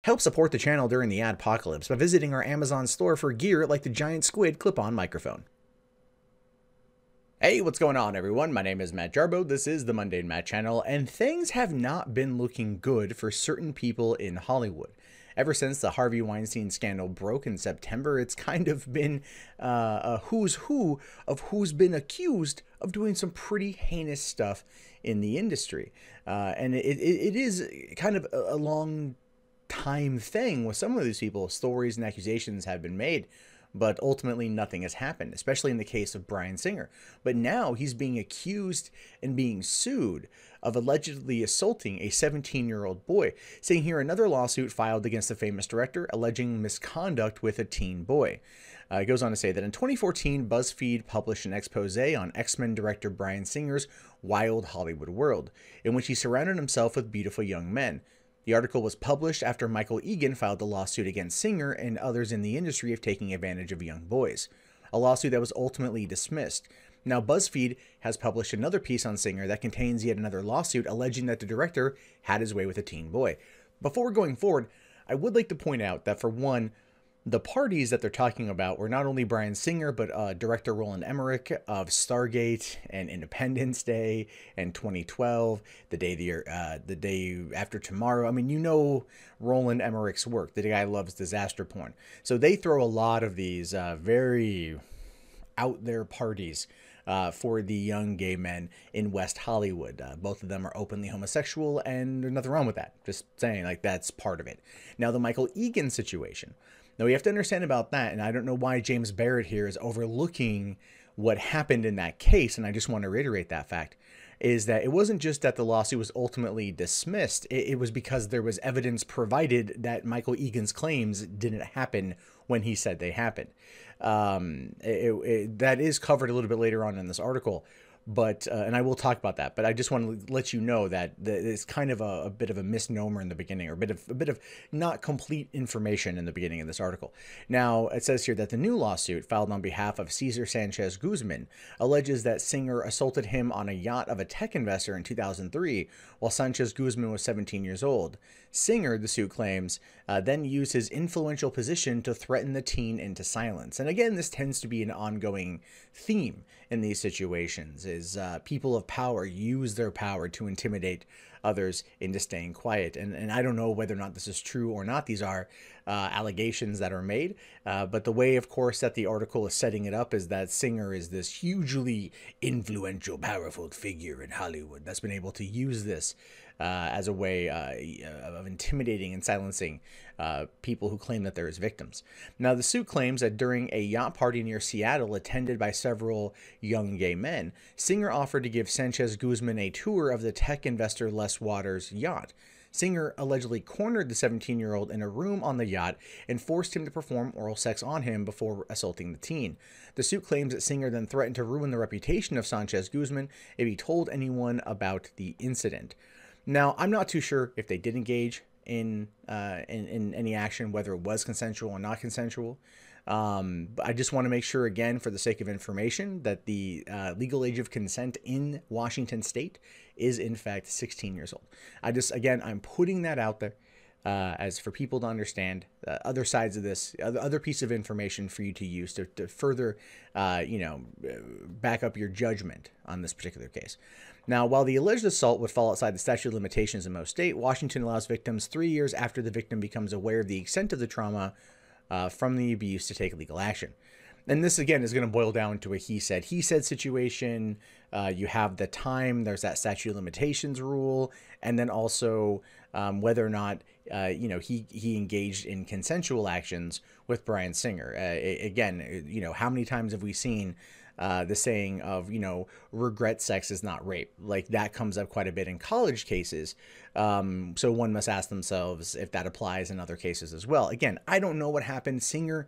Help support the channel during the adpocalypse by visiting our Amazon store for gear like the giant squid clip-on microphone. Hey, what's going on, everyone? My name is Matt Jarbo. This is the Mundane Matt channel, and things have not been looking good for certain people in Hollywood. Ever since the Harvey Weinstein scandal broke in September, it's kind of been a who's who of who's been accused of doing some pretty heinous stuff in the industry. And it is kind of a long time thing with some of these people. Stories and accusations have been made, but ultimately nothing has happened, especially in the case of Bryan Singer. But now he's being accused and being sued of allegedly assaulting a 17-year-old boy. Seeing here another lawsuit filed against the famous director alleging misconduct with a teen boy. It goes on to say that in 2014, BuzzFeed published an expose on X-Men director Bryan Singer's wild Hollywood world, in which he surrounded himself with beautiful young men. The article was published after Michael Egan filed a lawsuit against Singer and others in the industry of taking advantage of young boys, a lawsuit that was ultimately dismissed. Now, BuzzFeed has published another piece on Singer that contains yet another lawsuit alleging that the director had his way with a teen boy. Before going forward, I would like to point out that, for one, the parties that they're talking about were not only Bryan Singer, but director Roland Emmerich of Stargate and Independence Day and 2012, the day after tomorrow. I mean, you know Roland Emmerich's work. The guy loves disaster porn. So they throw a lot of these very out there parties for the young gay men in West Hollywood. Both of them are openly homosexual, and there's nothing wrong with that. Just saying, like, that's part of it. Now, the Michael Egan situation. Now, we have to understand about that, and I don't know why James Barrett here is overlooking what happened in that case, and I just want to reiterate that fact, is that it wasn't just that the lawsuit was ultimately dismissed, it was because there was evidence provided that Michael Egan's claims didn't happen when he said they happened. That is covered a little bit later on in this article, but and I will talk about that. But I just want to let you know that it's kind of a bit of a misnomer in the beginning, or a bit of not complete information in the beginning of this article. Now, it says here that the new lawsuit filed on behalf of Cesar Sanchez-Guzman alleges that Singer assaulted him on a yacht of a tech investor in 2003 while Sanchez-Guzman was 17 years old. Singer, the suit claims, then used his influential position to threaten the teen into silence. And again, this tends to be an ongoing theme in these situations, is people of power use their power to intimidate others into staying quiet. And I don't know whether or not this is true or not. These are allegations that are made. But the way, of course, that the article is setting it up is that Singer is this hugely influential, powerful figure in Hollywood that's been able to use this as a way of intimidating and silencing people who claim that they're his victims. Now, the suit claims that during a yacht party near Seattle attended by several young gay men, Singer offered to give Sanchez-Guzman a tour of the tech investor Les Waters' yacht. Singer allegedly cornered the 17-year-old in a room on the yacht and forced him to perform oral sex on him before assaulting the teen. The suit claims that Singer then threatened to ruin the reputation of Sanchez-Guzman if he told anyone about the incident. Now, I'm not too sure if they did engage in any action, whether it was consensual or not consensual. But I just want to make sure, again, for the sake of information, that the legal age of consent in Washington State is, in fact, 16 years old. Again, I'm putting that out there as for people to understand other sides of this, other piece of information for you to use to further, back up your judgment on this particular case. Now, while the alleged assault would fall outside the statute of limitations in most states, Washington allows victims 3 years after the victim becomes aware of the extent of the trauma from the abuse to take legal action. And this, again, is going to boil down to a he said situation. You have the time, there's that statute of limitations rule, and then also whether or not he engaged in consensual actions with Bryan Singer. Again, how many times have we seen the saying of, regret sex is not rape? Like, that comes up quite a bit in college cases. So one must ask themselves if that applies in other cases as well. Again, I don't know what happened. Singer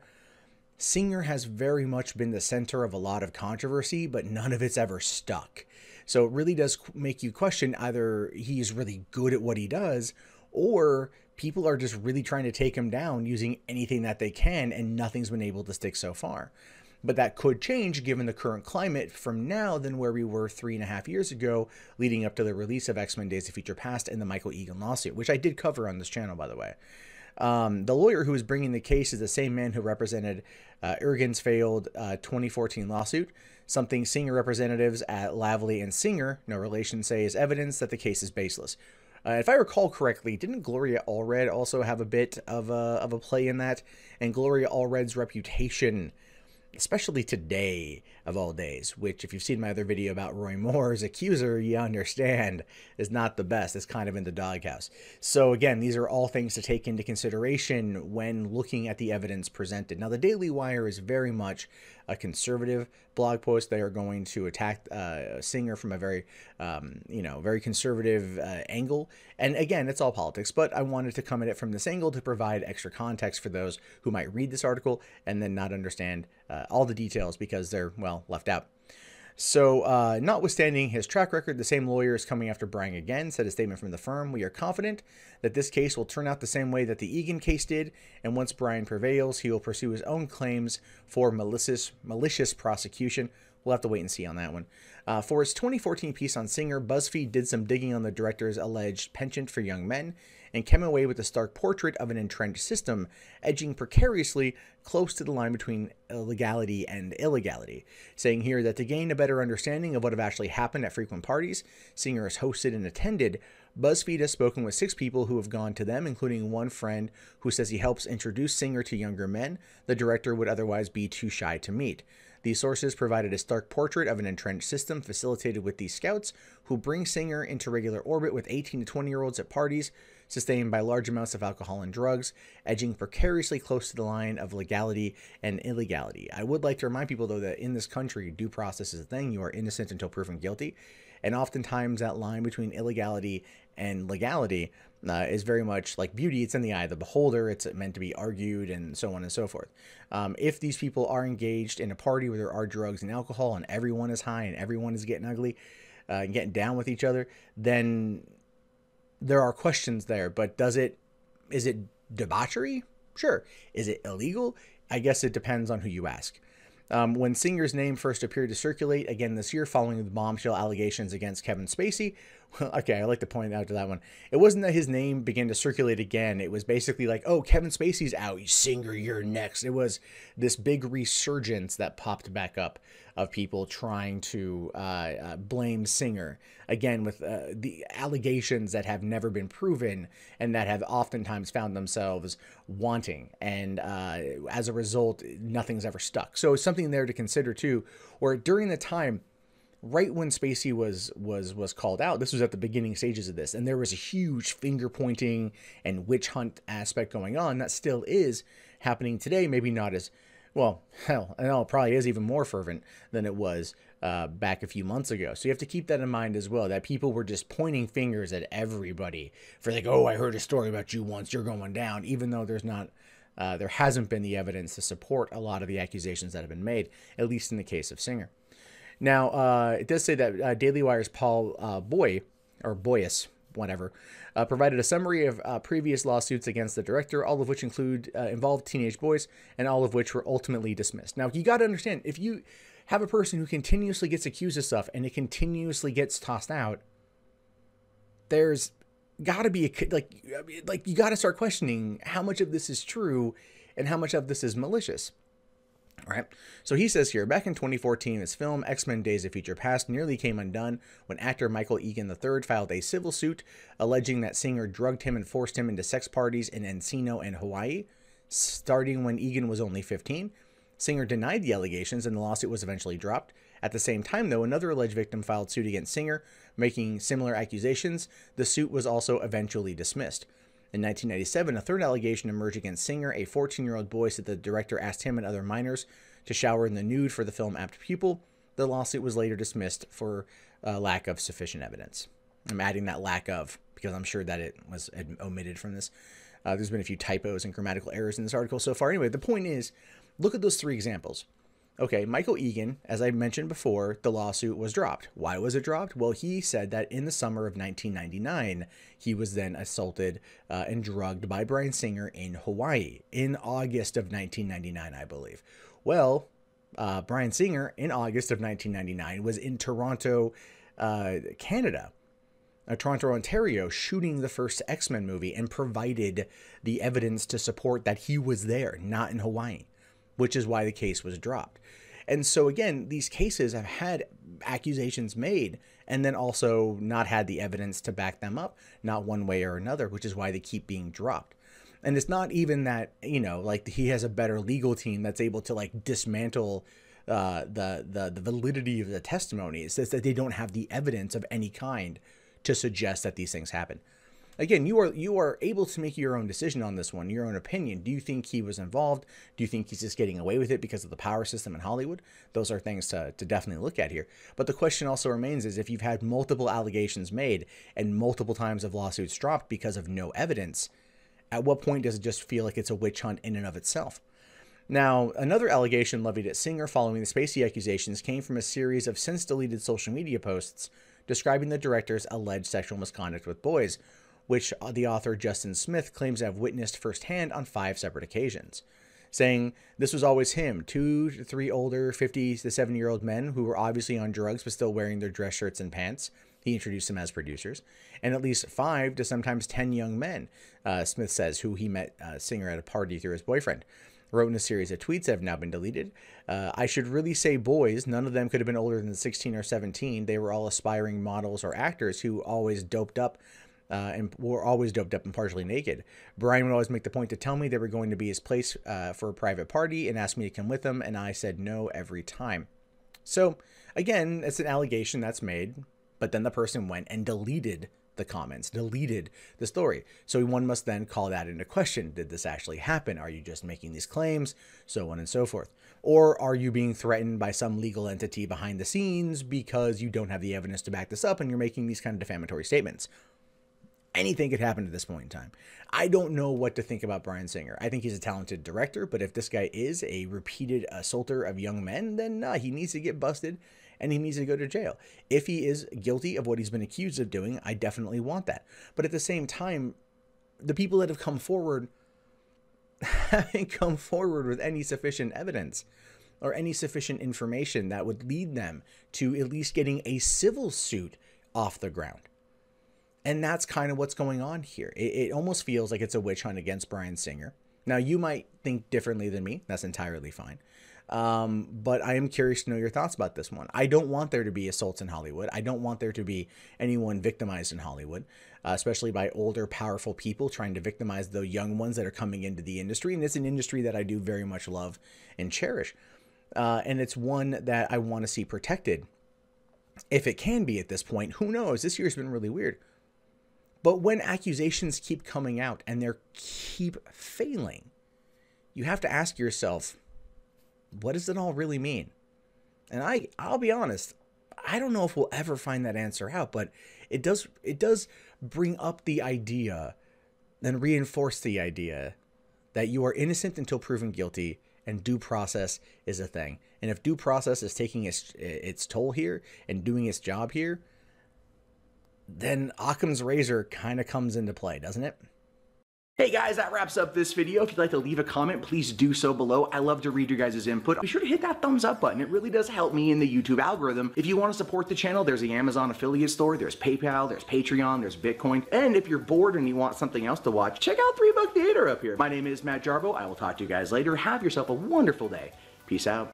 has very much been the center of a lot of controversy, but none of it's ever stuck. So it really does make you question either he's really good at what he does, or people are just really trying to take him down using anything that they can, and nothing's been able to stick so far. But that could change given the current climate from now than where we were 3.5 years ago, leading up to the release of X-Men Days of Future Past and the Michael Egan lawsuit, which I did cover on this channel, by the way. The lawyer who is bringing the case is the same man who represented Ergen's failed 2014 lawsuit, something Singer representatives at Lavely and Singer, no relation, say is evidence that the case is baseless. If I recall correctly, didn't Gloria Allred also have a bit of a play in that? And Gloria Allred's reputation, especially today of all days, which if you've seen my other video about Roy Moore's accuser, you understand is not the best. It's kind of in the doghouse. So again, these are all things to take into consideration when looking at the evidence presented. Now, the Daily Wire is very much a conservative blog post. They are going to attack Singer from a very, very conservative angle. And again, it's all politics, but I wanted to come at it from this angle to provide extra context for those who might read this article and then not understand all the details because they're, well, left out. So, notwithstanding his track record, the same lawyer is coming after Bryan again, said a statement from the firm. We are confident that this case will turn out the same way that the Egan case did, and once Bryan prevails, he will pursue his own claims for malicious prosecution. We'll have to wait and see on that one. For his 2014 piece on Singer, BuzzFeed did some digging on the director's alleged penchant for young men and came away with a stark portrait of an entrenched system, edging precariously close to the line between legality and illegality, saying here that to gain a better understanding of what have actually happened at frequent parties Singer has hosted and attended, BuzzFeed has spoken with 6 people who have gone to them, including one friend who says he helps introduce Singer to younger men the director would otherwise be too shy to meet. These sources provided a stark portrait of an entrenched system facilitated with these scouts who bring Singer into regular orbit with 18 to 20-year-olds at parties, sustained by large amounts of alcohol and drugs, edging precariously close to the line of legality and illegality. I would like to remind people, though, that in this country, due process is a thing. You are innocent until proven guilty. And oftentimes that line between illegality and legality is very much like beauty. It's in the eye of the beholder. It's meant to be argued and so on and so forth. If these people are engaged in a party where there are drugs and alcohol and everyone is high and everyone is getting ugly and getting down with each other, then there are questions there. But is it debauchery? Sure. Is it illegal? I guess it depends on who you ask. When Singer's name first appeared to circulate again this year following the bombshell allegations against Kevin Spacey, okay, I like to point out to that one. It wasn't that his name began to circulate again. It was basically like, oh, Kevin Spacey's out. Singer, you're next. It was this big resurgence that popped back up of people trying to blame Singer, again, with the allegations that have never been proven and that have oftentimes found themselves wanting. And as a result, nothing's ever stuck. So something there to consider, too, where during the time, right when Spacey was called out, this was at the beginning stages of this, and there was a huge finger pointing and witch hunt aspect going on that still is happening today. Maybe not as, well, hell, I know it probably is even more fervent than it was back a few months ago. So you have to keep that in mind as well, that people were just pointing fingers at everybody for like, oh, I heard a story about you once, you're going down, even though there's not, there hasn't been the evidence to support a lot of the accusations that have been made, at least in the case of Singer. Now, it does say that Daily Wire's Paul Boyes, whatever, provided a summary of previous lawsuits against the director, all of which involved teenage boys, and all of which were ultimately dismissed. Now, you got to understand, if you have a person who continuously gets accused of stuff and it continuously gets tossed out, there's got to be like you got to start questioning how much of this is true and how much of this is malicious. All right. So he says here, back in 2014, his film X-Men Days of Future Past nearly came undone when actor Michael Egan III filed a civil suit alleging that Singer drugged him and forced him into sex parties in Encino and Hawaii, starting when Egan was only 15. Singer denied the allegations and the lawsuit was eventually dropped. At the same time, though, another alleged victim filed suit against Singer, making similar accusations. The suit was also eventually dismissed. In 1997, a third allegation emerged against Singer. A 14-year-old boy said the director asked him and other minors to shower in the nude for the film Apt Pupil. The lawsuit was later dismissed for lack of sufficient evidence. I'm adding that lack of because I'm sure that it was omitted from this. There's been a few typos and grammatical errors in this article so far. Anyway, the point is, look at those 3 examples. Okay, Michael Egan, as I mentioned before, the lawsuit was dropped. Why was it dropped? Well, he said that in the summer of 1999, he was then assaulted and drugged by Bryan Singer in Hawaii in August of 1999, I believe. Well, Bryan Singer in August of 1999 was in Toronto, Canada, Toronto, Ontario, shooting the first X-Men movie and provided the evidence to support that he was there, not in Hawaii, which is why the case was dropped. And so again, these cases have had accusations made and then also not had the evidence to back them up, not one way or another, which is why they keep being dropped. And it's not even that, you know, like he has a better legal team that's able to like dismantle the validity of the testimony. It's just that they don't have the evidence of any kind to suggest that these things happen. Again, you are able to make your own decision on this one, your own opinion. Do you think he was involved? Do you think he's just getting away with it because of the power system in Hollywood? Those are things to definitely look at here. But the question also remains is if you've had multiple allegations made and multiple times of lawsuits dropped because of no evidence, at what point does it just feel like it's a witch hunt in and of itself? Now, another allegation levied at Singer following the Spacey accusations came from a series of since-deleted social media posts describing the director's alleged sexual misconduct with boys, which the author Justin Smith claims to have witnessed firsthand on 5 separate occasions, saying this was always him, 2 to 3 older 50 to 70-year-old men who were obviously on drugs but still wearing their dress shirts and pants. He introduced them as producers, and at least 5 to sometimes 10 young men, Smith says, who he met Singer at a party through his boyfriend. Wrote in a series of tweets that have now been deleted. I should really say boys. None of them could have been older than 16 or 17. They were all aspiring models or actors who always doped up and were always doped up and partially naked. Bryan would always make the point to tell me they were going to be his place for a private party and ask me to come with them, and I said no every time. So, again, it's an allegation that's made, but then the person went and deleted the comments, deleted the story. So one must then call that into question. Did this actually happen? Are you just making these claims? So on and so forth. Or are you being threatened by some legal entity behind the scenes because you don't have the evidence to back this up and you're making these kind of defamatory statements? Anything could happen at this point in time. I don't know what to think about Bryan Singer. I think he's a talented director, but if this guy is a repeated assaulter of young men, then he needs to get busted and he needs to go to jail. If he is guilty of what he's been accused of doing, I definitely want that. But at the same time, the people that have come forward haven't come forward with any sufficient evidence or any sufficient information that would lead them to at least getting a civil suit off the ground. And that's kind of what's going on here. It almost feels like it's a witch hunt against Bryan Singer. Now, you might think differently than me. That's entirely fine. But I am curious to know your thoughts about this one. I don't want there to be assaults in Hollywood. I don't want there to be anyone victimized in Hollywood, especially by older, powerful people trying to victimize the young ones that are coming into the industry. And it's an industry that I do very much love and cherish. And it's one that I want to see protected. If it can be at this point, who knows? This year's been really weird. But when accusations keep coming out and they keep failing, you have to ask yourself, what does it all really mean? And I'll be honest, I don't know if we'll ever find that answer out, but it does bring up the idea and reinforce the idea that you are innocent until proven guilty and due process is a thing. And if due process is taking its toll here and doing its job here, then Occam's razor kind of comes into play, doesn't it? Hey guys, that wraps up this video. If you'd like to leave a comment, please do so below. I love to read your guys' input. Be sure to hit that thumbs up button. It really does help me in the YouTube algorithm. If you want to support the channel, there's the Amazon affiliate store, there's PayPal, there's Patreon, there's Bitcoin. And if you're bored and you want something else to watch, check out 3 Buck Theater up here. My name is Matt Jarbo. I will talk to you guys later. Have yourself a wonderful day. Peace out.